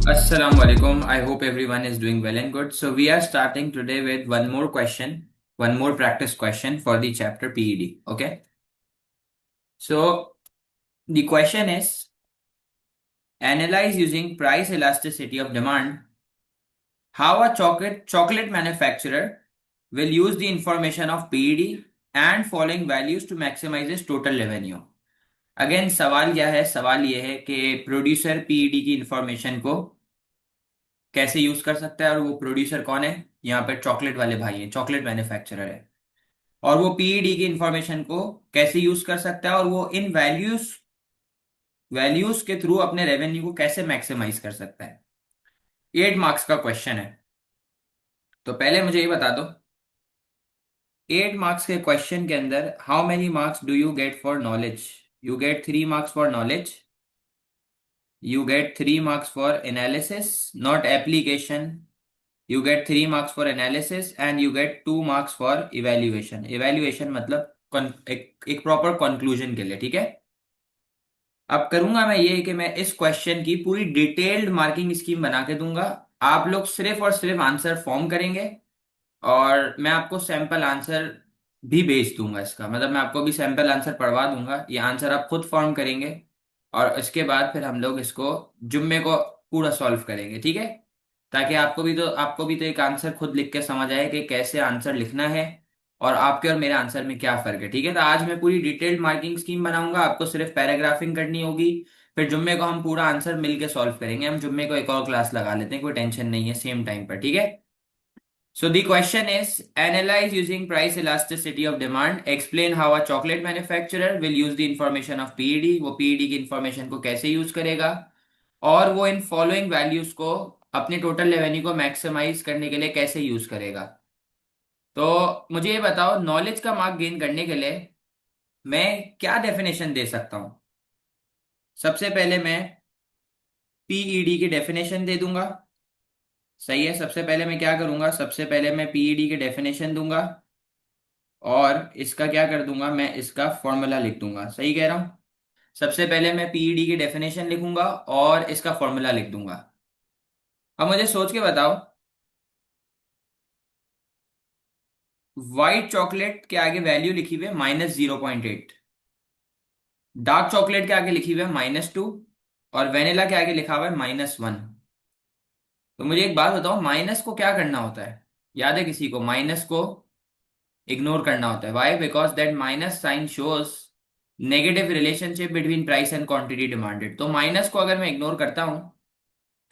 Assalamu alaikum. I hope everyone is doing well and good. So we are starting today with one more practice question for the chapter PED. Okay. So the question is analyze using price elasticity of demand how a chocolate manufacturer will use the information of PED and following values to maximize its total revenue. Again सवाल क्या है? सवाल ये है कि producer PED की information को कैसे यूज कर सकता है और वो प्रोड्यूसर कौन है? यहाँ पे चॉकलेट वाले भाई हैं, चॉकलेट मैन्युफैक्चरर है। और वो पीईडी की इंफॉर्मेशन को कैसे यूज कर सकता है और वो इन वैल्यूज के थ्रू अपने रेवेन्यू को कैसे मैक्सिमाइज कर सकता है। 8 मार्क्स का क्वेश्चन है। तो पहले मुझे ये बता दो, 8 मार्क्स के क्वेश्चन के अंदर how many marks do you get for knowledge? You get 3 marks for knowledge, you get 3 marks for analysis, not application. You get 3 marks for analysis and you get 2 marks for evaluation. Evaluation मतलब एक proper conclusion के लिए, ठीक है। अब करूंगा मैं ये कि मैं इस क्वेश्चन की पूरी डिटेल्ड मार्किंग स्कीम बना के दूंगा। आप लोग सिर्फ और सिर्फ आंसर फॉर्म करेंगे और मैं आपको सैंपल आंसर भी भेज दूंगा। इसका मतलब मैं आपको भी सैंपल आंसर पढ़वा दूंगा, ये आंसर आप खुद फॉर्म करेंगे और इसके बाद फिर हम लोग इसको जुम्मे को पूरा सॉल्व करेंगे, ठीक है। ताकि आपको भी तो एक आंसर खुद लिख के समझ आए कि कैसे आंसर लिखना है और आपके और मेरे आंसर में क्या फर्क है, ठीक है। तो आज मैं पूरी डिटेल्ड मार्किंग स्कीम बनाऊंगा, आपको सिर्फ पैराग्राफिंग करनी होगी। फिर जुम्मे को हम पूरा आंसर मिल के सॉल्व करेंगे। हम जुम्मे को एक और क्लास लगा लेते हैं, कोई टेंशन नहीं है, सेम टाइम पर, ठीक है। So the question is analyze using price elasticity of demand. Explain how a chocolate manufacturer will use the information of PED. वो PED की इंफॉर्मेशन को कैसे यूज करेगा और वो इन फॉलोइंग वैल्यूज को अपने टोटल रेवेन्यू को मैक्सिमाइज करने के लिए कैसे यूज करेगा। तो मुझे ये बताओ, नॉलेज का मार्क गेन करने के लिए मैं क्या डेफिनेशन दे सकता हूं? सबसे पहले मैं पीईडी की डेफिनेशन दे दूंगा। सही है। सबसे पहले मैं क्या करूंगा? सबसे पहले मैं पीईडी की डेफिनेशन दूंगा और इसका क्या कर दूंगा, मैं इसका फॉर्मूला लिख दूंगा। सही कह रहा हूं। सबसे पहले मैं पीईडी की डेफिनेशन लिखूंगा और इसका फॉर्मूला लिख दूंगा। अब मुझे सोच के बताओ, व्हाइट चॉकलेट के आगे वैल्यू लिखी हुई है -0.8, डार्क चॉकलेट के आगे लिखी हुई है -2 और वेनिला के आगे लिखा हुआ है -1। तो मुझे एक बात बताओ, माइनस को क्या करना होता है? याद है किसी को? माइनस को इग्नोर करना होता है। Why? Because that minus sign shows negative relationship between price and quantity demanded. तो माइनस को अगर मैं इग्नोर करता हूं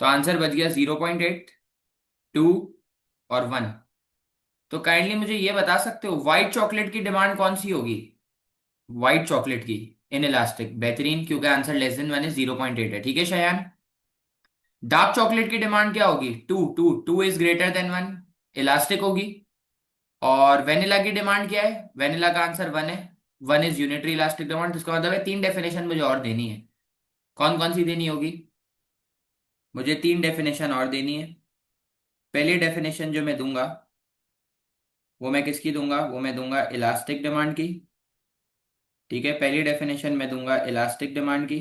तो आंसर बच गया 0.8, 2 और 1। तो काइंडली मुझे ये बता सकते हो व्हाइट चॉकलेट की डिमांड कौन सी होगी? व्हाइट चॉकलेट की इन इलास्टिक, बेहतरीन, क्योंकि आंसर लेस देन 1 है, 0.8 है, ठीक है शयान। डार्क चॉकलेट की डिमांड क्या होगी? Two two two is greater than 1, elastic होगी। और वेनिला की डिमांड क्या है? वेनिला का आंसर 1 है, 1 इज यूनिटरी इलास्टिक डिमांड। तो इसका मतलब है 3 डेफिनेशन मुझे और देनी है। कौन कौन सी देनी होगी? मुझे 3 डेफिनेशन और देनी है। पहली डेफिनेशन जो मैं दूंगा वो मैं किसकी दूंगा? वो मैं दूंगा इलास्टिक डिमांड की, ठीक है। पहली डेफिनेशन मैं दूंगा इलास्टिक डिमांड की।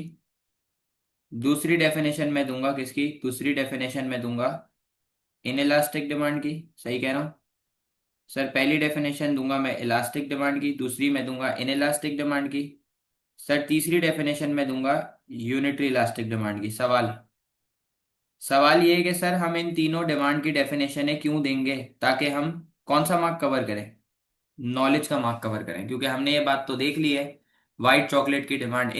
दूसरी डेफिनेशन मैं दूंगा किसकी? दूसरी डेफिनेशन मैं दूंगा इन इलास्टिक डिमांड की। सही कह रहा हूँ सर? पहली डेफिनेशन दूंगा मैं इलास्टिक डिमांड की, दूसरी मैं दूंगा इन इलास्टिक डिमांड की। सर तीसरी डेफिनेशन में दूंगा यूनिटरी इलास्टिक डिमांड की। सवाल सवाल ये है कि सर हम इन तीनों डिमांड की डेफिनेशन क्यों देंगे? ताकि हम कौन सा मार्क कवर करें? नॉलेज का मार्क कवर करें, क्योंकि हमने ये बात तो देख ली है, व्हाइट चॉकलेट की डिमांड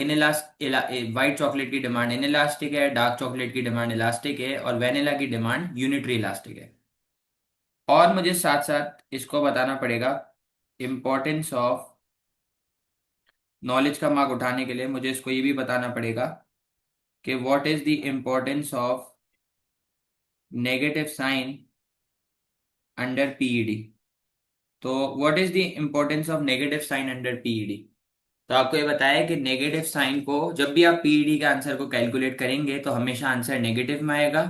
व्हाइट चॉकलेट की डिमांड इन इलास्टिक है, डार्क चॉकलेट की डिमांड इलास्टिक है और वेनिला की डिमांड यूनिटरी इलास्टिक है। और मुझे साथ साथ इसको बताना पड़ेगा, इंपॉर्टेंस ऑफ नॉलेज का मार्क उठाने के लिए मुझे इसको ये भी बताना पड़ेगा कि what is the importance of negative sign under PED. तो what is the importance of negative sign under PED? तो आपको ये बताया कि नेगेटिव साइन को जब भी आप पीईडी के आंसर को कैलकुलेट करेंगे तो हमेशा आंसर नेगेटिव में आएगा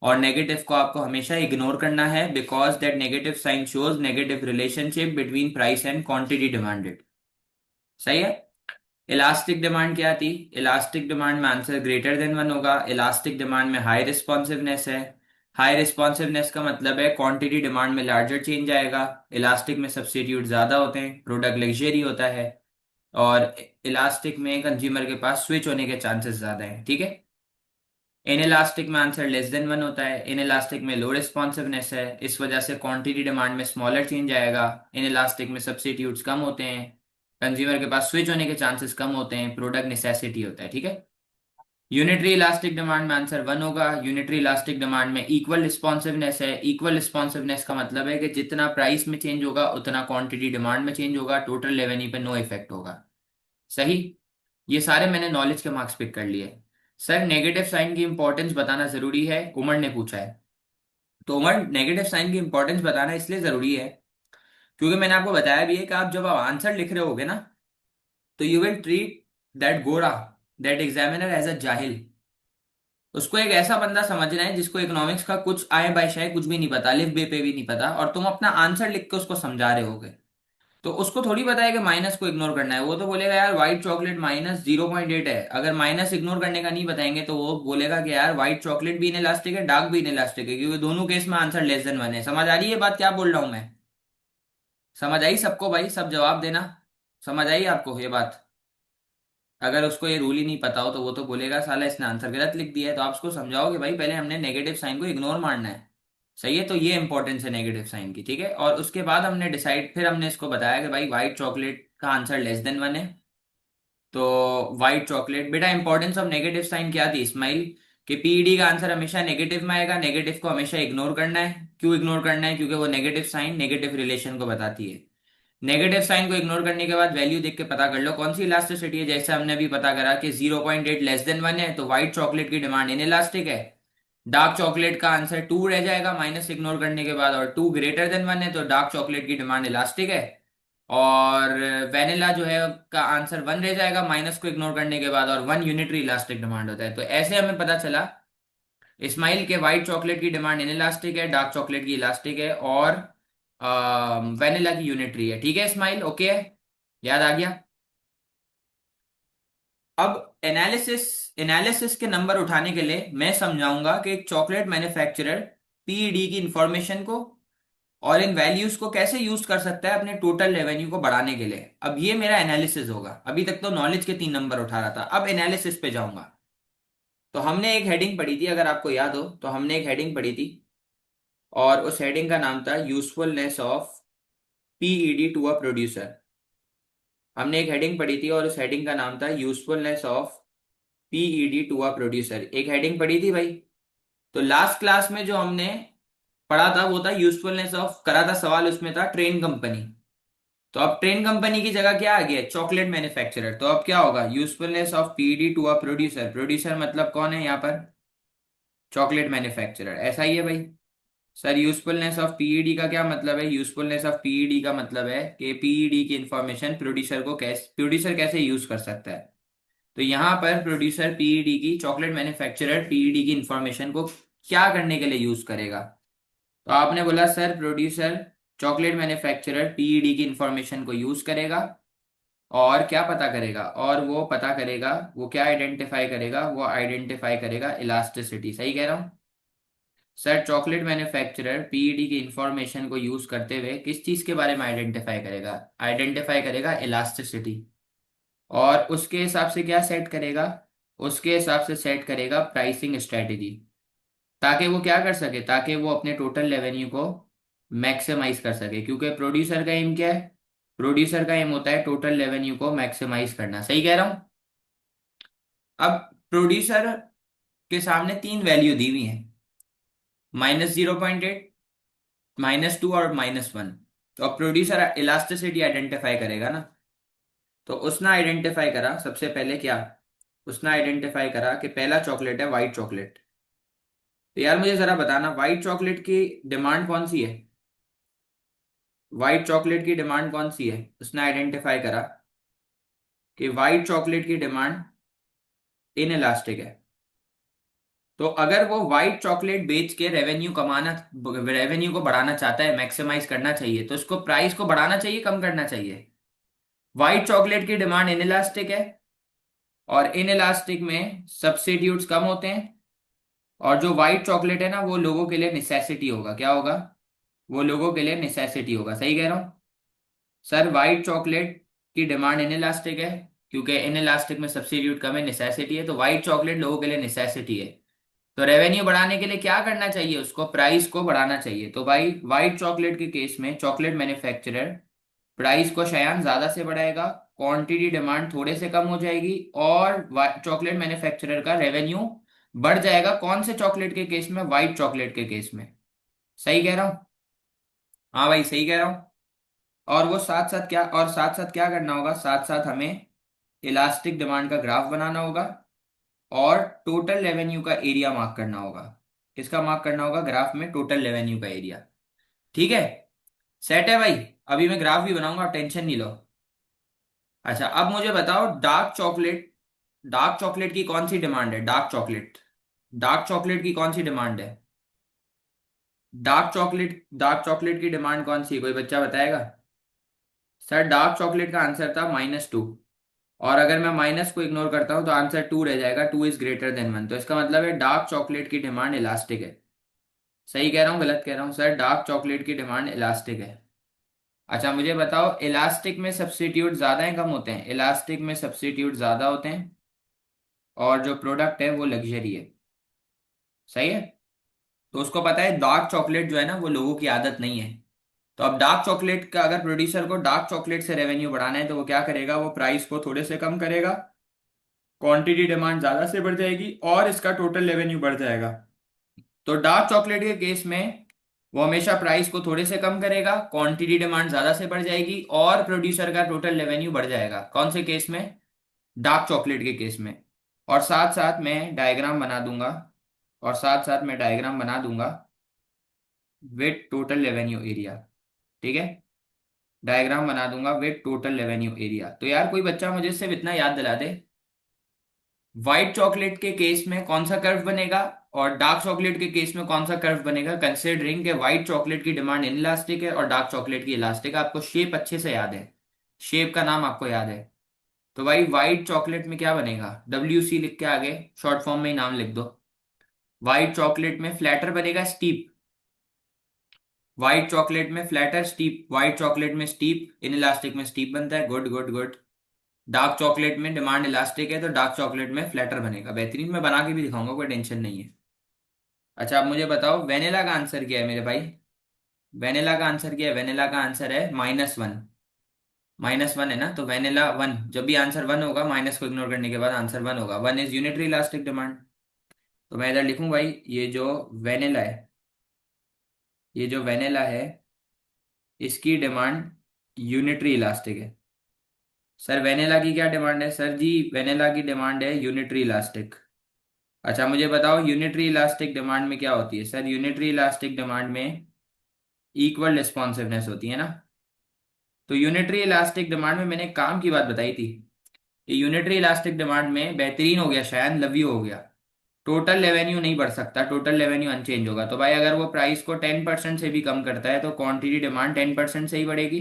और नेगेटिव को आपको हमेशा इग्नोर करना है, because that negative sign shows negative relationship between price and quantity demanded. सही है। इलास्टिक डिमांड क्या थी? इलास्टिक डिमांड में आंसर ग्रेटर देन वन होगा। इलास्टिक डिमांड में हाई रिस्पॉन्सिवनेस है। हाई रिस्पॉन्सिवनेस का मतलब है क्वांटिटी डिमांड में लार्जर चेंज आएगा। इलास्टिक में सब्स्टिट्यूट ज्यादा होते हैं, प्रोडक्ट लग्जरी होता है। और इलास्टिक में कंज्यूमर के पास स्विच होने के चांसेस ज्यादा हैं, ठीक है। इन इलास्टिक में आंसर लेस देन वन होता है। इन इलास्टिक में लो रिस्पॉन्सिवनेस है, इस वजह से क्वांटिटी डिमांड में स्मॉलर चेंज आएगा। इन इलास्टिक में सब्स्टिट्यूट्स कम होते हैं, कंज्यूमर के पास स्विच होने के चांसेस कम होते हैं, प्रोडक्ट नेसेसिटी होता है, ठीक है। यूनिटरी इलास्टिक डिमांड में आंसर वन होगा। यूनिटरी इलास्टिक डिमांड में इक्वल रिस्पॉन्सिवनेस है। इक्वल रिस्पॉन्सिवनेस का मतलब है कि जितना प्राइस में चेंज होगा उतना क्वांटिटी डिमांड में चेंज होगा, टोटल रेवेन्यू पे नो इफेक्ट होगा। सही। ये सारे मैंने नॉलेज के मार्क्स पिक कर लिए। सर नेगेटिव साइन की इंपॉर्टेंस बताना जरूरी है, उमर ने पूछा है। तो उमर, नेगेटिव साइन की इंपॉर्टेंस बताना इसलिए जरूरी है क्योंकि मैंने आपको बताया भी है कि आप जब आप आंसर लिख रहे होगे ना, तो यू विल ट्रीट दैट गोरा, दैट एग्जामिनर एज अ जाहिल। उसको एक ऐसा बंदा समझना है जिसको इकोनॉमिक्स का कुछ आय बाय शाय कुछ भी नहीं पता, लिफ बे पे भी नहीं पता, और तुम अपना आंसर लिख के उसको समझा रहे होगे। तो उसको थोड़ी पता है कि माइनस को इग्नोर करना है। वो तो बोलेगा यार व्हाइट चॉकलेट -0.8 है। अगर माइनस इग्नोर करने का नहीं बताएंगे तो वो बोलेगा कि यार व्हाइट चॉकलेट भी इनइलास्टिक है, डार्क भी इनइलास्टिक है, क्योंकि दोनों केस में आंसर लेस देन वन है। समझ आ रही है बात क्या बोल रहा हूं मैं? समझ आई सबको भाई? सब जवाब देना। समझ आई आपको ये बात? अगर उसको ये रूल ही नहीं पता हो तो वो तो बोलेगा साला इसने आंसर गलत लिख दिया है। तो आप उसको समझाओ कि भाई पहले हमने नेगेटिव साइन को इग्नोर मारना है। सही है। तो ये इंपॉर्टेंस है नेगेटिव साइन की, ठीक है। और उसके बाद हमने डिसाइड, फिर हमने इसको बताया कि भाई व्हाइट चॉकलेट का आंसर लेस देन वन है। तो व्हाइट चॉकलेट, बेटा इंपॉर्टेंस ऑफ नेगेटिव साइन क्या थी इस्माइल? कि पीईडी का आंसर हमेशा नेगेटिव में आएगा, नेगेटिव को हमेशा इग्नोर करना है। क्यों इग्नोर करना है? क्योंकि वो नेगेटिव साइन नेगेटिव रिलेशन को बताती है। नेगेटिव साइन को इग्नोर करने के बाद वैल्यू देख के पता कर लो कौन सी इलास्टिसिटी है। जैसे हमने अभी पता करा कि 0.8 लेस देन वन है, तो व्हाइट चॉकलेट की डिमांड इन इलास्टिक है। डार्क चॉकलेट का आंसर 2 रह जाएगा माइनस इग्नोर करने के बाद, और 2 ग्रेटर देन वन है तो डार्क चॉकलेट की डिमांड इलास्टिक है। और वेनिला जो है का आंसर 1 रह जाएगा माइनस को इग्नोर करने के बाद, और 1 यूनिटरी इलास्टिक डिमांड होता है। तो ऐसे हमें पता चला इस्माइल के व्हाइट चॉकलेट की डिमांड इन इलास्टिक है, डार्क चॉकलेट की इलास्टिक है, और वेनिला की यूनिटरी है। ठीक है इस्माइल, ओके है? याद आ गया? अब एनालिसिस, एनालिसिस के नंबर उठाने के लिए मैं समझाऊंगा कि एक चॉकलेट मैन्युफैक्चरर पीईडी की इंफॉर्मेशन को और इन वैल्यूज को कैसे यूज कर सकता है अपने टोटल रेवेन्यू को बढ़ाने के लिए। अब ये मेरा एनालिसिस होगा। अभी तक तो नॉलेज के 3 नंबर उठा रहा था, अब एनालिसिस पे जाऊंगा। तो हमने एक हेडिंग पढ़ी थी, अगर आपको याद हो तो हमने एक हेडिंग पढ़ी थी, और उस हेडिंग का नाम था usefulness of PED to a producer. हमने एक हेडिंग पढ़ी थी और उस हेडिंग का नाम था usefulness of PED to a producer. एक हेडिंग पढ़ी थी भाई। तो लास्ट क्लास में जो हमने पढ़ा था वो था यूजफुलनेस ऑफ, करा था सवाल, उसमें था ट्रेन कंपनी। तो अब ट्रेन कंपनी की जगह क्या आ गया? Chocolate manufacturer. तो अब क्या होगा? Usefulness of PED to a producer. Producer मतलब कौन है यहाँ पर? Chocolate manufacturer. ऐसा ही है भाई। सर यूजफुलनेस ऑफ पीईडी का क्या मतलब है? यूजफुलनेस ऑफ पीईडी का मतलब है कि पीईडी की इंफॉर्मेशन प्रोड्यूसर को कैसे, प्रोड्यूसर कैसे यूज कर सकता है। तो यहाँ पर प्रोड्यूसर पीईडी की, चॉकलेट मैन्युफैक्चरर पीईडी की इंफॉर्मेशन को क्या करने के लिए यूज करेगा? तो आपने बोला sir producer chocolate manufacturer PED की इंफॉर्मेशन को यूज करेगा, और क्या पता करेगा? और वो पता करेगा, वो क्या आइडेंटिफाई करेगा? वो आइडेंटिफाई करेगा इलास्टिसिटी। सही कह रहा हूँ? सर चॉकलेट मैन्युफैक्चरर पीईडी की इंफॉर्मेशन को यूज करते हुए किस चीज के बारे में आइडेंटिफाई करेगा? आइडेंटिफाई करेगा इलास्टिसिटी। और उसके हिसाब से क्या सेट करेगा? उसके हिसाब से सेट करेगा प्राइसिंग स्ट्रेटेजी, ताकि वो क्या कर सके, ताकि वो अपने टोटल रेवेन्यू को मैक्सिमाइज कर सके। क्योंकि प्रोड्यूसर का एम क्या है? प्रोड्यूसर का एम होता है टोटल रेवेन्यू को मैक्सिमाइज करना। सही कह रहा हूं? अब प्रोड्यूसर के सामने 3 वैल्यू दी हुई हैं, -0.8, -2 और -1। तो अब प्रोड्यूसर इलास्टिसिटी आइडेंटिफाई करेगा ना। तो उसने आइडेंटिफाई करा सबसे पहले क्या? उसने आइडेंटिफाई करा कि पहला चॉकलेट है व्हाइट चॉकलेट। तो यार मुझे जरा बताना व्हाइट चॉकलेट की डिमांड कौन सी है? व्हाइट चॉकलेट की डिमांड कौन सी है? उसने आइडेंटिफाई करा कि व्हाइट चॉकलेट की डिमांड इन इलास्टिक है। तो अगर वो व्हाइट चॉकलेट बेच के रेवेन्यू कमाना, रेवेन्यू को बढ़ाना चाहता है, मैक्सिमाइज करना चाहिए, तो उसको प्राइस को बढ़ाना चाहिए, कम करना चाहिए? व्हाइट चॉकलेट की डिमांड इन इलास्टिक है, और इन इलास्टिक में सब्स्टिट्यूट्स कम होते हैं, और जो व्हाइट चॉकलेट है ना वो लोगों के लिए नेसेसिटी होगा। क्या होगा? वो लोगों के लिए नेसेसिटी होगा। सही कह रहा हूँ? सर व्हाइट चॉकलेट की डिमांड इन इलास्टिक है, क्योंकि इन इलास्टिक में सब्स्टिट्यूट कम है, नेसेसिटी है, तो व्हाइट चॉकलेट लोगों के लिए नेसेसिटी है। तो रेवेन्यू बढ़ाने के लिए क्या करना चाहिए? उसको प्राइस को बढ़ाना चाहिए। तो भाई व्हाइट चॉकलेट के केस में चॉकलेट मैन्युफैक्चरर प्राइस को शायद ज्यादा से बढ़ाएगा, क्वांटिटी डिमांड थोड़े से कम हो जाएगी, और चॉकलेट मैन्युफैक्चरर का रेवेन्यू बढ़ जाएगा। कौन से चॉकलेट के केस में? व्हाइट चॉकलेट के केस में। सही कह रहा हूँ? हाँ भाई सही कह रहा हूँ। और वो साथ साथ क्या, और साथ साथ क्या करना होगा? साथ साथ हमें इलास्टिक डिमांड का ग्राफ बनाना होगा, और टोटल रेवेन्यू का एरिया मार्क करना होगा। किसका मार्क करना होगा ग्राफ में? टोटल रेवेन्यू का एरिया। ठीक है? सेट है भाई? अभी मैं ग्राफ भी बनाऊंगा, आप टेंशन नहीं लो। अच्छा अब मुझे बताओ, डार्क चॉकलेट की कौन सी डिमांड है? डार्क चॉकलेट की कौन सी डिमांड है? डार्क चॉकलेट की डिमांड कौन सी है? कोई बच्चा बताएगा? सर डार्क चॉकलेट का आंसर था -2। और अगर मैं माइनस को इग्नोर करता हूं तो आंसर 2 रह जाएगा। 2 इज ग्रेटर देन 1, तो इसका मतलब है डार्क चॉकलेट की डिमांड इलास्टिक है। सही कह रहा हूँ गलत कह रहा हूँ? सर डार्क चॉकलेट की डिमांड इलास्टिक है। अच्छा मुझे बताओ, इलास्टिक में सब्स्टिट्यूट ज्यादा है कम होते हैं? इलास्टिक में सब्स्टिट्यूट ज्यादा होते हैं, और जो प्रोडक्ट है वो लग्जरी है। सही है? तो उसको पता है डार्क चॉकलेट जो है ना वो लोगों की आदत नहीं है। तो अब डार्क चॉकलेट का, अगर प्रोड्यूसर को डार्क चॉकलेट से रेवेन्यू बढ़ाना है तो वो क्या करेगा? वो प्राइस को थोड़े से कम करेगा, क्वांटिटी डिमांड ज्यादा से बढ़ जाएगी, और इसका टोटल रेवेन्यू बढ़ जाएगा। तो डार्क चॉकलेट के केस में वो हमेशा प्राइस को थोड़े से कम करेगा, क्वांटिटी डिमांड ज्यादा से बढ़ जाएगी, और प्रोड्यूसर का टोटल रेवेन्यू बढ़ जाएगा। कौन से केस में? डार्क चॉकलेट के केस में। और साथ साथ मैं डायग्राम बना दूंगा, विथ टोटल रेवेन्यू एरिया। ठीक है? डायग्राम बना दूंगा विथ टोटल रेवेन्यू एरिया। तो यार कोई बच्चा मुझे सिर्फ इतना याद दिला दे, व्हाइट चॉकलेट के केस में कौन सा कर्व बनेगा, और डार्क चॉकलेट के केस में कौन सा कर्व बनेगा, कंसिडरिंग के व्हाइट चॉकलेट की डिमांड इनइलास्टिक है और डार्क चॉकलेट की इलास्टिक है। आपको शेप अच्छे से याद है, शेप का नाम आपको याद है। तो भाई व्हाइट चॉकलेट में क्या बनेगा? WC लिख के आगे शॉर्ट फॉर्म में ही नाम लिख दो। व्हाइट चॉकलेट में फ्लैटर बनेगा, स्टीप। व्हाइट चॉकलेट में फ्लैटर, स्टीप। व्हाइट चॉकलेट में स्टीप, इन इलास्टिक में स्टीप बनता है। Good good good. Dark chocolate में डिमांड इलास्टिक है तो डार्क चॉकलेट में फ्लैटर बनेगा। बेहतरीन, मैं बना के भी दिखाऊंगा, कोई टेंशन नहीं है। अच्छा आप मुझे बताओ, वेनिला का आंसर क्या है मेरे भाई? वेनिला का आंसर क्या है? वेनिला का आंसर है -1। -1 है ना? तो वेनिला 1, जब भी आंसर 1 होगा, माइनस को इग्नोर करने के बाद आंसर 1 होगा। 1 इज यूनिटरी इलास्टिक डिमांड। तो मैं इधर लिखूं भाई, वेनिला है ये जो वेनिला है इसकी डिमांड यूनिटरी इलास्टिक है। सर वेनिला की क्या डिमांड है? सर जी वेनिला की डिमांड है यूनिटरी इलास्टिक। अच्छा मुझे बताओ, यूनिटरी इलास्टिक डिमांड में क्या होती है? सर यूनिटरी इलास्टिक डिमांड में इक्वल रिस्पॉन्सिवनेस होती है ना? तो यूनिटरी इलास्टिक डिमांड में मैंने एक काम की बात बताई थी कि यूनिटरी इलास्टिक डिमांड में बेहतरीन हो गया, शायद लव यू हो गया, टोटल रेवेन्यू नहीं बढ़ सकता, टोटल रेवेन्यू अनचेंज होगा। तो भाई अगर वो प्राइस को 10% से भी कम करता है तो क्वांटिटी डिमांड 10% से ही बढ़ेगी,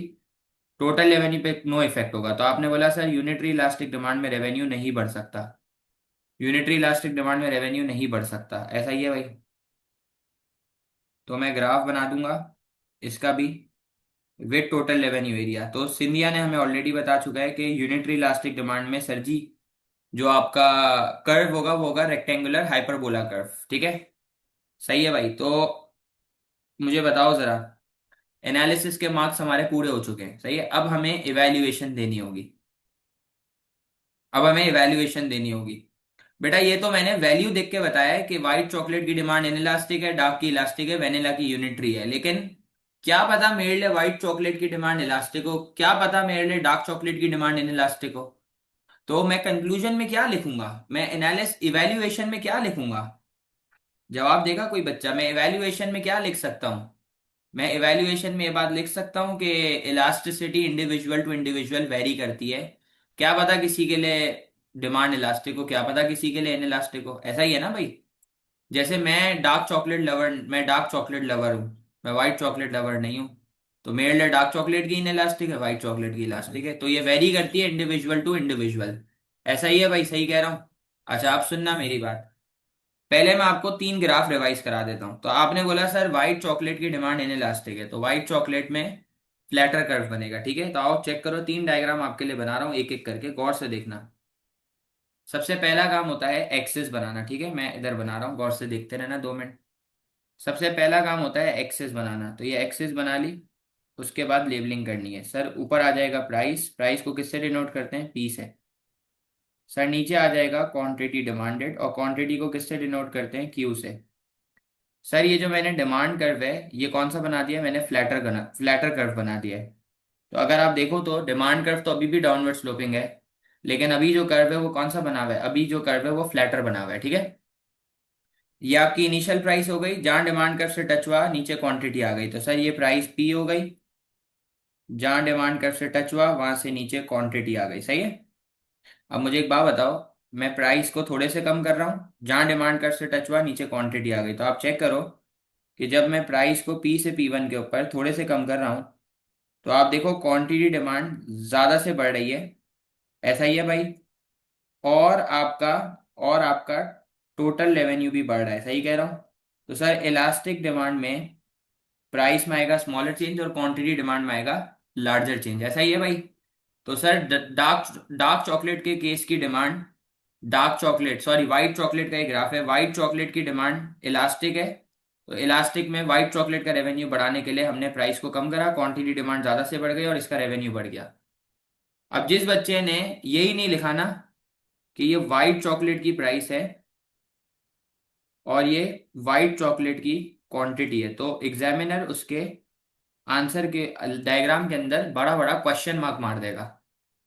टोटल रेवेन्यू पे नो इफेक्ट होगा। तो आपने बोला सर यूनिटरी इलास्टिक डिमांड में रेवेन्यू नहीं बढ़ सकता, यूनिटरी इलास्टिक डिमांड में रेवेन्यू नहीं बढ़ सकता, ऐसा ही है भाई। तो मैं ग्राफ बना दूंगा इसका भी विद टोटल रेवेन्यू एरिया। तो सिंधिया ने हमें ऑलरेडी बता चुका है कि यूनिटरी इलास्टिक डिमांड में सर जी जो आपका कर्व होगा वो होगा रेक्टेंगुलर हाइपरबोला कर्व। ठीक है? सही है भाई। तो मुझे बताओ जरा, एनालिसिस के मार्क्स हमारे पूरे हो चुके हैं, सही है? अब हमें इवैल्यूएशन देनी होगी। बेटा ये तो मैंने वैल्यू देख के बताया है कि व्हाइट चॉकलेट की डिमांड इनइलास्टिक है, डार्क की इलास्टिक है, वेनिला की यूनिटरी है। लेकिन क्या पता मेरे लिए व्हाइट चॉकलेट की डिमांड इलास्टिक हो, क्या पता मेरे लिए डार्क चॉकलेट की डिमांड इनइलास्टिक हो। तो मैं कंक्लूजन में क्या लिखूंगा? मैं एनालिस इवैल्यूएशन में क्या लिखूंगा? जवाब देगा कोई बच्चा? मैं इवैल्यूएशन में क्या लिख सकता हूँ? मैं इवैल्यूएशन में ये बात लिख सकता हूँ कि elasticity individual to individual vary करती है। क्या पता किसी के लिए डिमांड इलास्टिक हो, क्या पता किसी के लिए इनइलास्टिक हो। ऐसा ही है ना भाई? जैसे मैं डार्क चॉकलेट लवर हूँ, मैं व्हाइट चॉकलेट लवर नहीं हूँ। तो मेरे लिए डार्क चॉकलेट की इनइलास्टिक है, व्हाइट चॉकलेट की इलास्टिक है। तो ये वेरी करती है इंडिविजुअल टू इंडिविजुअल। ऐसा ही है भाई, सही कह रहा हूँ। अच्छा आप सुनना मेरी बात। पहले मैं आपको तीन ग्राफ रिवाइज करा देता हूँ। तो आपने बोला सर व्हाइट चॉकलेट की डिमांड इनइलास्टिक है, तो व्हाइट चॉकलेट में फ्लैटर कर्व बनेगा, ठीक है। तो आओ चेक करो, तीन डायग्राम आपके लिए बना रहा हूँ, एक एक करके गौर से देखना। सबसे पहला काम होता है एक्सिस बनाना, ठीक है, मैं इधर बना रहा हूँ, गौर से देखते रहना 2 मिनट। सबसे पहला काम होता है एक्सिस बनाना, तो ये एक्सिस बना ली। उसके बाद लेबलिंग करनी है। सर ऊपर आ जाएगा प्राइस, प्राइस को किससे डिनोट करते हैं, पी से। सर नीचे आ जाएगा क्वांटिटी डिमांडेड, और क्वांटिटी को किससे डिनोट करते हैं, क्यू से। सर ये जो मैंने डिमांड कर्व है, ये कौन सा बना दिया मैंने, फ्लैटर कर्व बना दिया है। तो अगर आप देखो तो डिमांड कर्व तो अभी भी डाउनवर्ड स्लोपिंग है, लेकिन अभी जो कर्व है वो कौन सा बना हुआ है, अभी जो कर्व है वो फ्लैटर बना हुआ है, ठीक है। ये आपकी इनिशियल प्राइस हो गई, जहां डिमांड कर्व से टच हुआ नीचे क्वांटिटी आ गई, तो सर ये प्राइस पी हो गई। जहां डिमांड कर्व से टच हुआ वहां से नीचे क्वांटिटी आ गई, सही है। अब मुझे एक बात बताओ, मैं प्राइस को थोड़े से कम कर रहा हूँ, जहां डिमांड कर्व से टच हुआ नीचे क्वांटिटी आ गई, तो आप चेक करो कि जब मैं प्राइस को पी से P1 के ऊपर थोड़े से कम कर रहा हूँ, तो आप देखो क्वांटिटी डिमांड ज्यादा से बढ़ रही है। ऐसा ही है भाई। और आपका और आपका टोटल रेवेन्यू भी बढ़ रहा है, सही कह रहा हूँ। तो सर इलास्टिक डिमांड में प्राइस में आएगा स्मॉलर चेंज, और क्वांटिटी डिमांड में आएगा लार्जर चेंज, ऐसा ही है भाई। तो सर डार्क डार्क चॉकलेट के केस की demand, dark chocolate sorry white chocolate का एक ग्राफ है, व्हाइट चॉकलेट की डिमांड इलास्टिक है। तो इलास्टिक में व्हाइट चॉकलेट का रेवेन्यू बढ़ाने के लिए हमने प्राइस को कम करा, क्वांटिटी डिमांड ज्यादा से बढ़ गई और इसका रेवेन्यू बढ़ गया। अब जिस बच्चे ने यही नहीं लिखा ना कि ये व्हाइट चॉकलेट की प्राइस है और ये व्हाइट चॉकलेट की क्वांटिटी है, तो एग्जामिनर उसके आंसर के डायग्राम के अंदर बड़ा बड़ा क्वेश्चन मार्क मार देगा।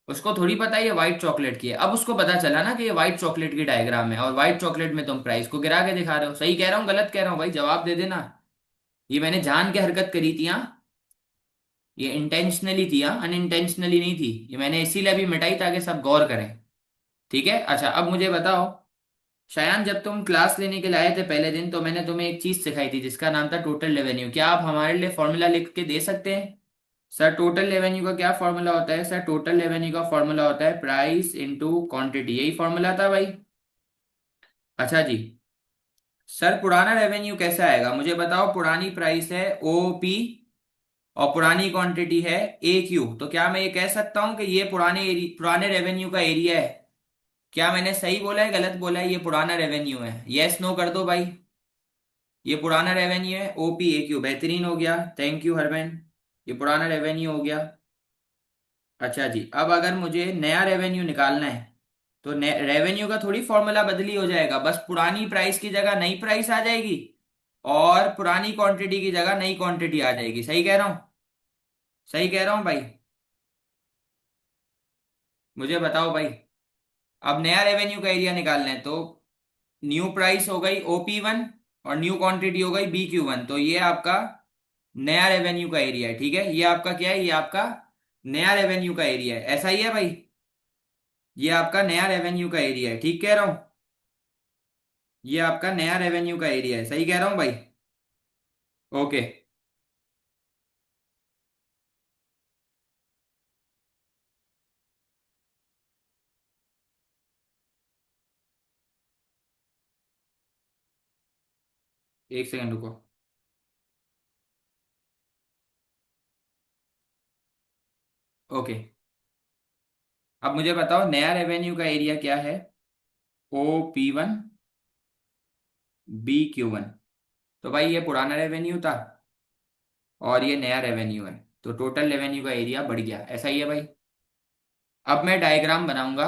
उसको थोड़ी पता है ये व्हाइट चॉकलेट की है। अब उसको पता चला ना कि ये व्हाइट चॉकलेट की डायग्राम है, और व्हाइट चॉकलेट में तुम प्राइस को गिरा के दिखा रहे हो। सही कह रहा हूँ गलत कह रहा हूँ भाई, जवाब दे देना। ये मैंने जान के हरकत करी थी हाँ, ये इंटेंशनली थी हाँ, अनइंटेंशनली नहीं थी। ये मैंने इसीलिए अभी मिटाई ताकि सब गौर करें, ठीक है। अच्छा अब मुझे बताओ, शायान जब तुम क्लास लेने के लिए आए थे पहले दिन, तो मैंने तुम्हें एक चीज सिखाई थी जिसका नाम था टोटल रेवेन्यू। क्या आप हमारे लिए फॉर्मूला लिख के दे सकते हैं। सर टोटल रेवेन्यू का क्या फॉर्मूला होता है, सर टोटल रेवेन्यू का फॉर्मूला होता है प्राइस इनटू क्वांटिटी, यही फॉर्मूला था भाई। अच्छा जी। सर पुराना रेवेन्यू कैसे आएगा मुझे बताओ, पुरानी प्राइस है OP और पुरानी क्वांटिटी है AQ, तो क्या मैं ये कह सकता हूं कि ये पुराने रेवेन्यू का एरिया है। क्या मैंने सही बोला है गलत बोला है, ये पुराना रेवेन्यू है, यस नो कर दो भाई। ये पुराना रेवेन्यू है OP AQ, बेहतरीन हो गया, थैंक यू हरबैन। ये पुराना रेवेन्यू हो गया। अच्छा जी, अब अगर मुझे नया रेवेन्यू निकालना है, तो रेवेन्यू का थोड़ी फॉर्मूला बदली हो जाएगा, बस पुरानी प्राइस की जगह नई प्राइस आ जाएगी, और पुरानी क्वांटिटी की जगह नई क्वांटिटी आ जाएगी। सही कह रहा हूँ, सही कह रहा हूँ भाई। मुझे बताओ भाई, अब नया रेवेन्यू का एरिया निकालना है, तो न्यू प्राइस हो गई OP1 और न्यू क्वांटिटी हो गई BQ1, तो ये आपका नया रेवेन्यू का एरिया है, ठीक है। ये आपका क्या है, ये आपका नया रेवेन्यू का एरिया है, ऐसा ही है भाई। ये आपका नया रेवेन्यू का एरिया है, ठीक कह रहा हूँ। ये आपका नया रेवेन्यू का एरिया है, सही कह रहा हूँ भाई। ओके। 1 सेकंड रुको। ओके। अब मुझे बताओ नया रेवेन्यू का एरिया क्या है, OP1 BQ1। तो भाई ये पुराना रेवेन्यू था और ये नया रेवेन्यू है, तो टोटल रेवेन्यू का एरिया बढ़ गया, ऐसा ही है भाई। अब मैं डायग्राम बनाऊंगा,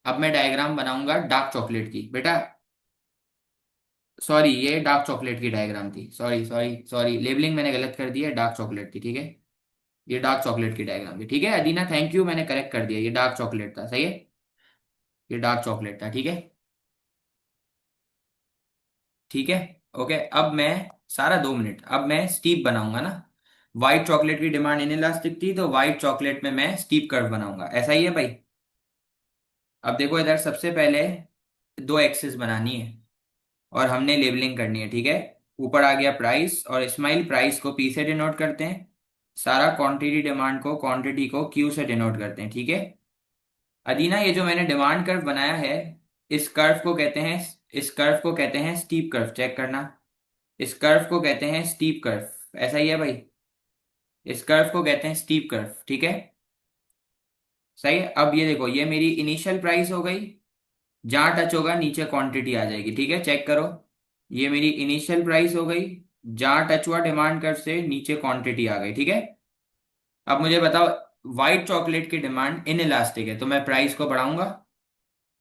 अब मैं डायग्राम बनाऊंगा डार्क चॉकलेट की बेटा। सॉरी ये डार्क चॉकलेट की डायग्राम थी, सॉरी सॉरी सॉरी, लेबलिंग मैंने गलत कर दी है, डार्क चॉकलेट थी, ठीक है। ये डार्क चॉकलेट की डायग्राम थी, ठीक है अदीना, थैंक यू, मैंने करेक्ट कर दिया, ये डार्क चॉकलेट था, सही है। ये डार्क चॉकलेट था, ठीक है। ठीक है। ओके अब मैं सारा 2 मिनट, अब मैं स्टीप बनाऊंगा ना। व्हाइट चॉकलेट की डिमांड इनइलास्टिक थी, तो व्हाइट चॉकलेट में मैं स्टीप कर्व बनाऊंगा, ऐसा ही है भाई। अब देखो इधर सबसे पहले दो एक्सिस बनानी है और हमने लेबलिंग करनी है, ठीक है। ऊपर आ गया प्राइस, और इस्माइल प्राइस को P से डिनोट करते हैं, सारा क्वांटिटी डिमांड को क्वांटिटी को Q से डिनोट करते हैं, ठीक है। अदीना, ये जो मैंने डिमांड कर्व बनाया है, इस कर्व को कहते हैं इस कर्व को कहते हैं स्टीप कर्व। चेक करना, इस कर्व को कहते हैं स्टीप कर्व। ऐसा ही है भाई, इस कर्व को कहते हैं स्टीप कर्व। ठीक है, सही है। अब ये देखो, ये मेरी इनिशियल प्राइस हो गई, जहां टच होगा नीचे क्वांटिटी आ जाएगी। ठीक है, चेक करो, ये मेरी इनिशियल प्राइस हो गई, जहां टच हुआ डिमांड कर्व से नीचे क्वांटिटी आ गई। ठीक है, अब मुझे बताओ, व्हाइट चॉकलेट की डिमांड इन इलास्टिक है, तो मैं प्राइस को बढ़ाऊंगा।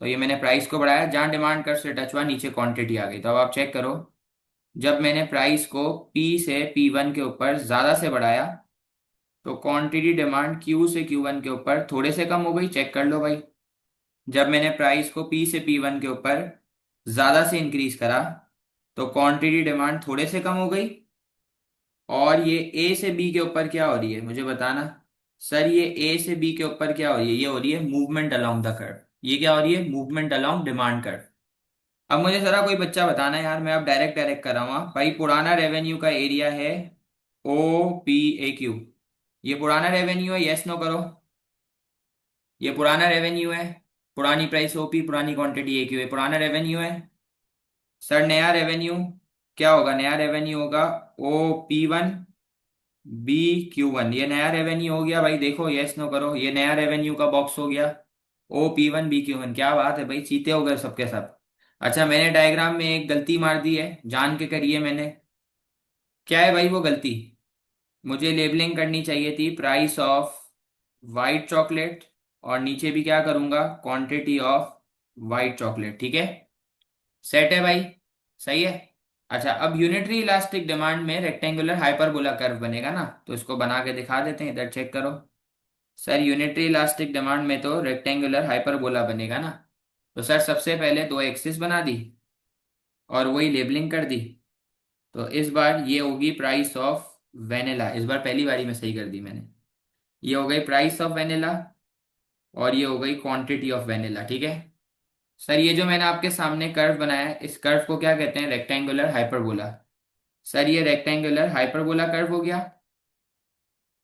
तो ये मैंने प्राइस को बढ़ाया, जहां डिमांड कर्व से टच हुआ नीचे क्वांटिटी आ गई। तो अब आप चेक करो, जब मैंने प्राइस को पी से P1 के ऊपर ज्यादा से बढ़ाया, तो क्वांटिटी डिमांड क्यू से Q1 के ऊपर थोड़े से कम हो गई। चेक कर लो भाई, जब मैंने प्राइस को पी से P1 के ऊपर ज्यादा से इंक्रीज करा, तो क्वांटिटी डिमांड थोड़े से कम हो गई। और ये ए से बी के ऊपर क्या हो रही है, मुझे बताना। सर, ये ए से बी के ऊपर क्या हो रही है, ये हो रही है मूवमेंट अलोंग द कर्व। ये क्या हो रही है, मूवमेंट अलोंग डिमांड कर्व। अब मुझे जरा कोई बच्चा बताना यार, मैं अब डायरेक्ट डायरेक्ट कर रहा हूँ। भाई, पुराना रेवेन्यू का एरिया है OPAQ। ये पुराना रेवेन्यू है, यस नो करो। ये पुराना रेवेन्यू है, पुरानी प्राइस OP, पुरानी क्वांटिटी AQ है, पुराना रेवेन्यू है। सर, नया रेवेन्यू क्या होगा, नया रेवेन्यू होगा OP1 BQ1। ये नया रेवेन्यू हो गया भाई, देखो यस नो करो, ये नया रेवेन्यू का बॉक्स हो गया OP1 BQ1। क्या बात है भाई, चीते हो गए सबके सब। अच्छा, मैंने डायग्राम में एक गलती मार दी है, जान के करिए मैंने। क्या है भाई वो गलती, मुझे लेबलिंग करनी चाहिए थी प्राइस ऑफ वाइट चॉकलेट, और नीचे भी क्या करूंगा, क्वांटिटी ऑफ वाइट चॉकलेट। ठीक है, सेट है भाई, सही है। अच्छा, अब यूनिटरी इलास्टिक डिमांड में रेक्टेंगुलर हाइपरबोला कर्व बनेगा ना, तो इसको बना के दिखा देते हैं, इधर चेक करो। सर, यूनिटरी इलास्टिक डिमांड में तो रेक्टेंगुलर हाइपरबोला बनेगा ना। तो सर, सबसे पहले दो एक्सिस बना दी और वही लेबलिंग कर दी। तो इस बार ये होगी प्राइस ऑफ वेनिला, इस बार पहली बारी में सही कर दी मैंने। ये हो गई प्राइस ऑफ वेनिला, और ये हो गई क्वांटिटी ऑफ वेनिला। ठीक है सर, ये जो मैंने आपके सामने कर्व बनाया है, इस कर्व को क्या कहते हैं, रेक्टेंगुलर हाइपरबोला। सर, ये रेक्टेंगुलर हाइपरबोला कर्व हो गया।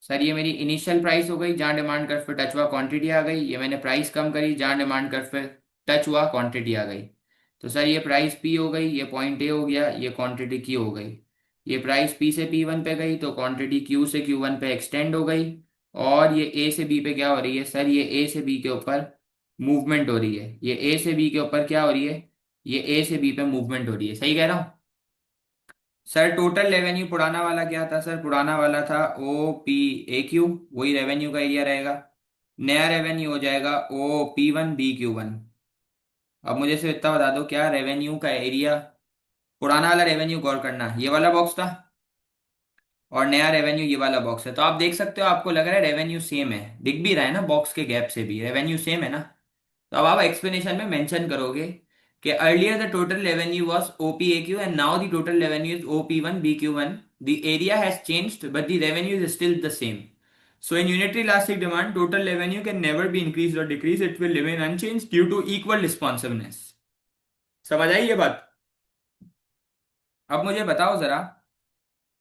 सर, ये मेरी इनिशियल प्राइस हो गई, जहां डिमांड कर्व पे टच हुआ क्वांटिटी आ गई। ये मैंने प्राइस कम करी, जहां डिमांड कर्व पे टच हुआ क्वांटिटी आ गई। तो सर, ये प्राइस P हो गई, ये पॉइंट A हो गया, ये क्वांटिटी Q हो गई। ये प्राइस P से P1 पे गई, तो क्वांटिटी Q से Q1 पे एक्सटेंड हो गई। और ये A से B पे क्या हो रही है, सर ये A से B के ऊपर मूवमेंट हो रही है। ये A से B के ऊपर क्या हो रही है, ये A से B पे मूवमेंट हो रही है। सही कह रहा हूँ। सर, टोटल रेवेन्यू पुराना वाला क्या था, सर पुराना वाला था OPAQ, वही रेवेन्यू का एरिया रहेगा। नया रेवेन्यू हो जाएगा OP1BQ1। अब मुझे सिर्फ इतना बता दो, क्या रेवेन्यू का एरिया, पुराना वाला रेवेन्यू गौर करना, ये वाला बॉक्स था, और नया रेवेन्यू ये वाला बॉक्स है। तो आप देख सकते हो, आपको लग रहा है रेवेन्यू सेम है, दिख भी रहा है ना बॉक्स के गैप से भी रेवेन्यू सेम है ना। तो अब आप एक्सप्लेनेशन में मेंशन करोगे कि earlier the total revenue was OPAQ and now the total revenue is OP1BQ1। The area has changed but the revenue is still the same. So in unitary elastic demand, total revenue can never be increased or decreased. It will remain unchanged due to equal responsiveness. समझ आई ये बात। अब मुझे बताओ जरा,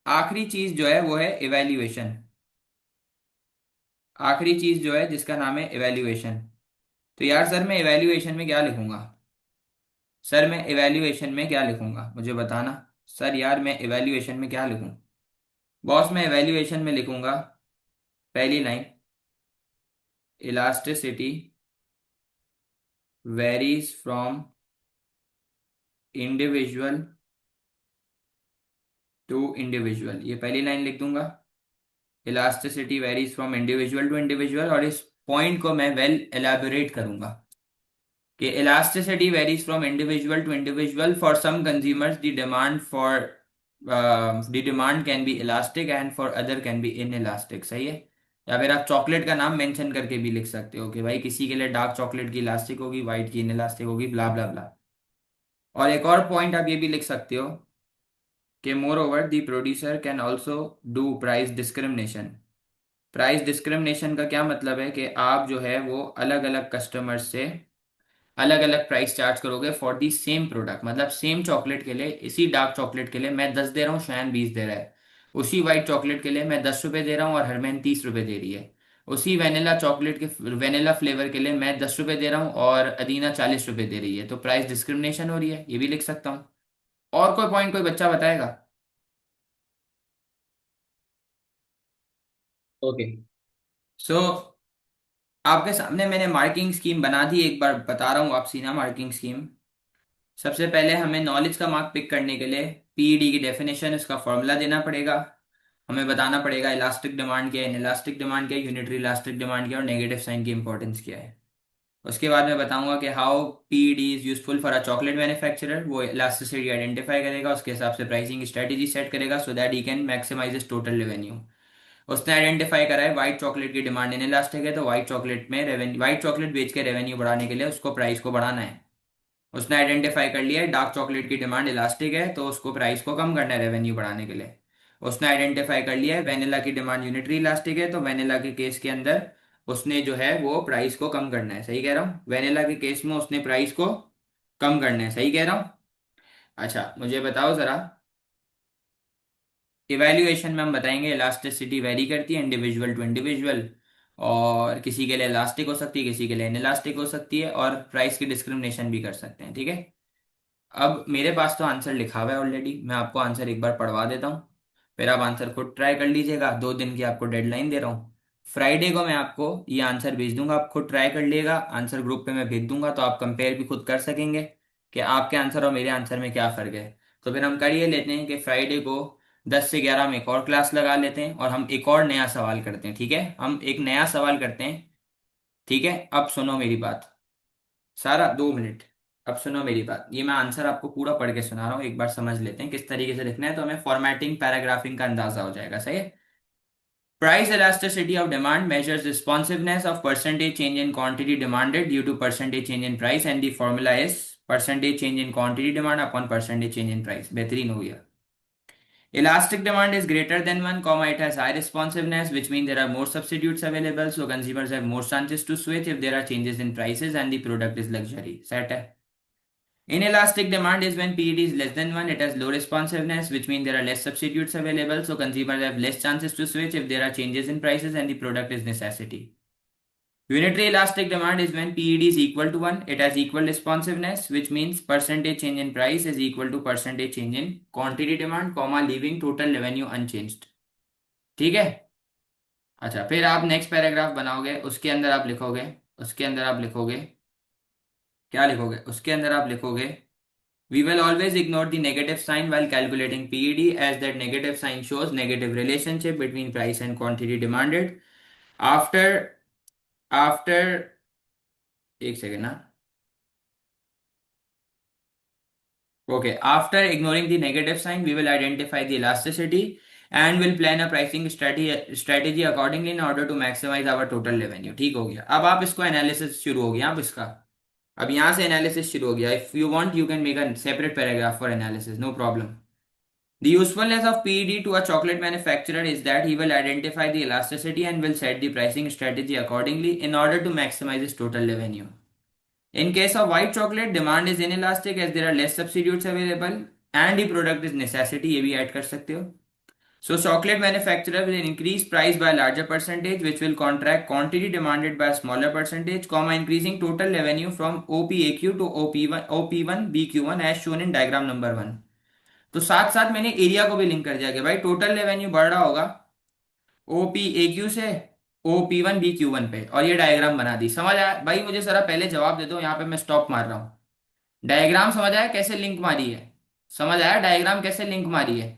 आखिरी चीज जो है वो है इवैल्यूएशन। आखिरी चीज जो है जिसका नाम है इवैल्यूएशन। तो यार सर, मैं इवैल्यूएशन में क्या लिखूंगा, सर मैं इवैल्यूएशन में क्या लिखूंगा मुझे बताना। सर यार, मैं इवैल्यूएशन में क्या लिखूं। बॉस, मैं इवैल्यूएशन में लिखूंगा, पहली line, elasticity varies from individual to individual. ये पहली लाइन लिख दूंगा, elasticity varies from individual to individual. और इस पॉइंट को मैं वेल एलैबोरेट करूंगा कि elasticity varies from individual to individual. For some consumers, the demand can be elastic and for other can be inelastic. सही है। या फिर आप चॉकलेट का नाम मेंशन करके भी लिख सकते हो कि भाई किसी के लिए डार्क चॉकलेट की इलास्टिक होगी, वाइट की इनइलास्टिक होगी, ब्ला ब्ला ब्ला। और एक और पॉइंट आप ये भी लिख सकते हो कि more over the producer can also do price discrimination. Price discrimination का क्या मतलब है कि आप जो है वो अलग अलग कस्टमर्स से अलग अलग प्राइस चार्ज करोगे फॉर दी सेम प्रोडक्ट। मतलब सेम चॉकलेट के लिए, इसी डार्क चॉकलेट के लिए मैं 10 दे रहा हूँ, शायन 20 दे रहा है। उसी वाइट चॉकलेट के लिए मैं 10 रुपए दे रहा हूँ और हरमैन 30 रुपए दे रही है। उसी वेनिला चॉकलेट के वेनिला फ्लेवर के लिए मैं 10 रुपए दे रहा हूँ और अदीना 40 रुपए दे रही है, तो प्राइस डिस्क्रिमिनेशन हो रही है, ये भी लिख सकता हूँ। और कोई पॉइंट कोई बच्चा बताएगा? ओके। सो आपके सामने मैंने मार्किंग स्कीम बना दी, एक बार बता रहा हूँ आप सीना मार्किंग स्कीम। सबसे पहले हमें नॉलेज का मार्क पिक करने के लिए पीईडी की डेफिनेशन, इसका फॉर्मूला देना पड़ेगा। हमें बताना पड़ेगा इलास्टिक डिमांड क्या है, इलास्टिक डिमांड क्या है, यूनिटरी इलास्टिक डिमांड क्या है, और नेगेटिव साइन की इंपॉर्टेंस क्या है। उसके बाद मैं बताऊंगा कि how PED is useful for a chocolate manufacturer. वो इलास्टिसिटी आइडेंटिफाई करेगा, उसके हिसाब से प्राइसिंग स्ट्रेटेजी सेट करेगा so that he can maximise his total revenue. उसने आइडेंटिफाई करा है व्हाइट चॉकलेट की डिमांड इन इलास्टिक है, तो व्हाइट चॉकलेट में रेवेन्यू, व्हाइट चॉकलेट बेच के रेवेन्यू बढ़ाने के लिए उसको प्राइस को बढ़ाना है। उसने आइडेंटिफाई कर लिया है डार्क चॉकलेट की डिमांड इलास्टिक है, तो उसको प्राइस को कम करना है रेवेन्यू बढ़ाने के लिए। उसने आइडेंटिफाई कर लिया है वेनिला की डिमांड यूनिटरी इलास्टिक है, तो वेनिला के केस के अंदर उसने जो है वो प्राइस को कम करना है। सही कह रहा हूँ? वेनिला के केस में उसने प्राइस को कम करना है। सही कह रहा हूँ? अच्छा मुझे बताओ जरा, इवैल्यूएशन में हम बताएंगे इलास्टिसिटी वेरी करती है इंडिविजुअल टू इंडिविजुअल, और किसी के लिए इलास्टिक हो सकती है, किसी के लिए इनइलास्टिक हो सकती है, और प्राइस की डिस्क्रिमिनेशन भी कर सकते हैं। ठीक है। अब मेरे पास तो आंसर लिखा हुआ है ऑलरेडी, मैं आपको आंसर एक बार पढ़वा देता हूँ, फिर आप आंसर खुद ट्राई कर लीजिएगा। 2 दिन की आपको डेडलाइन दे रहा हूँ। फ्राइडे को मैं आपको ये आंसर भेज दूंगा, आप खुद ट्राई कर लीजिएगा। आंसर ग्रुप पे मैं भेज दूंगा, तो आप कंपेयर भी खुद कर सकेंगे कि आपके आंसर और मेरे आंसर में क्या फ़र्क है। तो फिर हम कर ये लेते हैं कि फ्राइडे को 10 से 11 में एक और क्लास लगा लेते हैं, और हम एक और नया सवाल करते हैं। ठीक है, हम एक नया सवाल करते हैं। ठीक है, अब सुनो मेरी बात सारा, 2 मिनट। अब सुनो मेरी बात, ये मैं आंसर आपको पूरा पढ़ के सुना रहा हूँ, एक बार समझ लेते हैं किस तरीके से लिखना है, तो हमें फॉर्मेटिंग पैराग्राफिंग का अंदाजा हो जाएगा। सही है। Price elasticity of demand measures responsiveness of percentage change in quantity demanded due to percentage change in price, and the formula is percentage change in quantity demand upon percentage change in price। बेहतरीन हो गया। Elastic demand is greater than one, comma, it has high responsiveness, which means there are more substitutes available, so consumers have more chances to switch if there are changes in prices and the product is luxury। Set है। Inelastic demand is when PET is less than 1, it has low responsiveness, which means there are less substitutes available, so consumers have less chances to switch if there are changes in prices and the product is necessity. Unitary elastic demand is when PED is equal to 1, it has equal responsiveness, which means percentage change in price is equal to percentage change in quantity demand, comma, leaving total revenue unchanged। ठीक है। अच्छा, फिर आप next paragraph बनाओगे, उसके अंदर आप लिखोगे, उसके अंदर आप लिखोगे, क्या लिखोगे उसके अंदर आप लिखोगे, we will always ignore the negative sign while calculating PED, as that negative sign shows negative relationship between price and quantity demanded। After after एक सेकेंड ना। Okay, after ignoring the negative sign, we will identify the elasticity and will plan a pricing strategy accordingly in order to maximize our total revenue। ठीक हो गया। अब आप इसको analysis शुरू हो गया, अब इसका, अब यहाँ से एनालिसिस शुरू हो गया। If you want you can make a separate paragraph for analysis, no problem. The usefulness of PED to a chocolate manufacturer is that he will identify the elasticity and will set the pricing strategy accordingly in order to maximize his total revenue। In case of white chocolate, demand is inelastic as there are less substitutes available and the product is necessity, ये भी add कर सकते हो। So chocolate manufacturer will increase price by a larger percentage, which will contract quantity demanded by a smaller percentage, comma, increasing total revenue from OPAQ to OP1 BQ1 as shown in diagram number 1। तो साथ साथ मैंने area को भी link कर दिया कि भाई टोटल रेवेन्यू बढ़ रहा होगा OPAQ से OP1 BQ1 पे, और ये डायग्राम बना दी। समझ आया भाई? मुझे जरा पहले जवाब दे दो, यहाँ पे मैं स्टॉप मार रहा हूँ। डायग्राम समझ आया कैसे लिंक मारी है? समझ आया डायग्राम कैसे लिंक मारी है?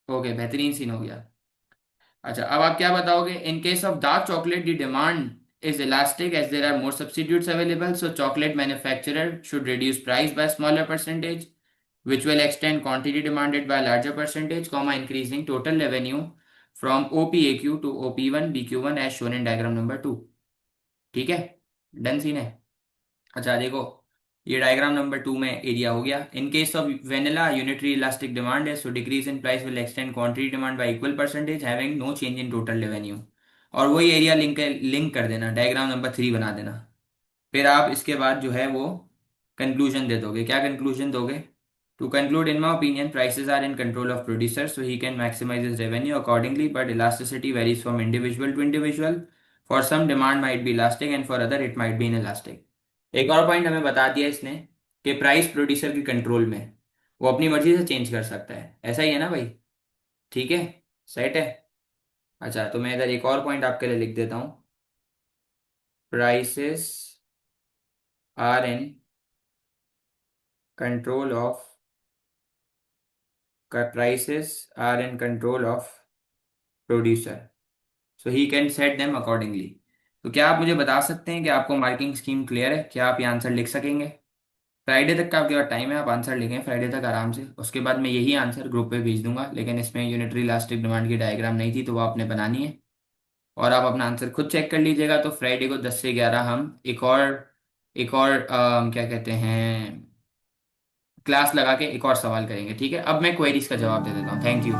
ओके, बेहतरीन सीन हो गया। अच्छा, अब आप क्या बताओगे? इन case of dark chocolate the demand is elastic as there are more substitutes available, so chocolate manufacturer should reduce price by a smaller percentage, which will extend quantity demanded by a larger percentage, comma, increasing total revenue from OPAQ to OP1 BQ1 as shown in diagram number 2। ठीक है, done scene है। अच्छा देखो, ये diagram number 2 में area हो गया। In case of vanilla unitary elastic demand है, so decrease in price will extend quantity demand by equal percentage having no change in total revenue. और वही एरिया लिंक कर देना, डायग्राम नंबर 3 बना देना। फिर आप इसके बाद जो है वो कंक्लूजन दे दोगे। क्या कंक्लूजन दोगे? To conclude, in my opinion, prices are in control of producer, so he can maximize his revenue accordingly, but elasticity varies from individual to individual. For some, demand might be elastic, and for other, it might be inelastic. एक और point हमें बता दिया इसने कि price producer के control में है। वो अपनी मर्जी से चेंज कर सकता है, ऐसा ही है ना भाई? ठीक है, सेट है। अच्छा, तो मैं इधर एक और पॉइंट आपके लिए लिख देता हूँ। Prices are in control of prices are in control of producer, so he can set them accordingly। तो क्या आप मुझे बता सकते हैं कि आपको मार्किंग स्कीम क्लियर है? क्या आप ये आंसर लिख सकेंगे? फ्राइडे तक का आपके पास टाइम है, आप आंसर लिखें फ्राइडे तक आराम से। उसके बाद मैं यही आंसर ग्रुप पे भेज दूंगा, लेकिन इसमें यूनिटरी इलास्टिक डिमांड की डायग्राम नहीं थी, तो वो आपने बनानी है। और आप अपना आंसर खुद चेक कर लीजिएगा। तो फ्राइडे को 10 से 11 हम एक और क्या कहते हैं, क्लास लगा के एक और सवाल करेंगे। ठीक है, अब मैं क्वेरीज का जवाब दे देता हूँ। Thank you.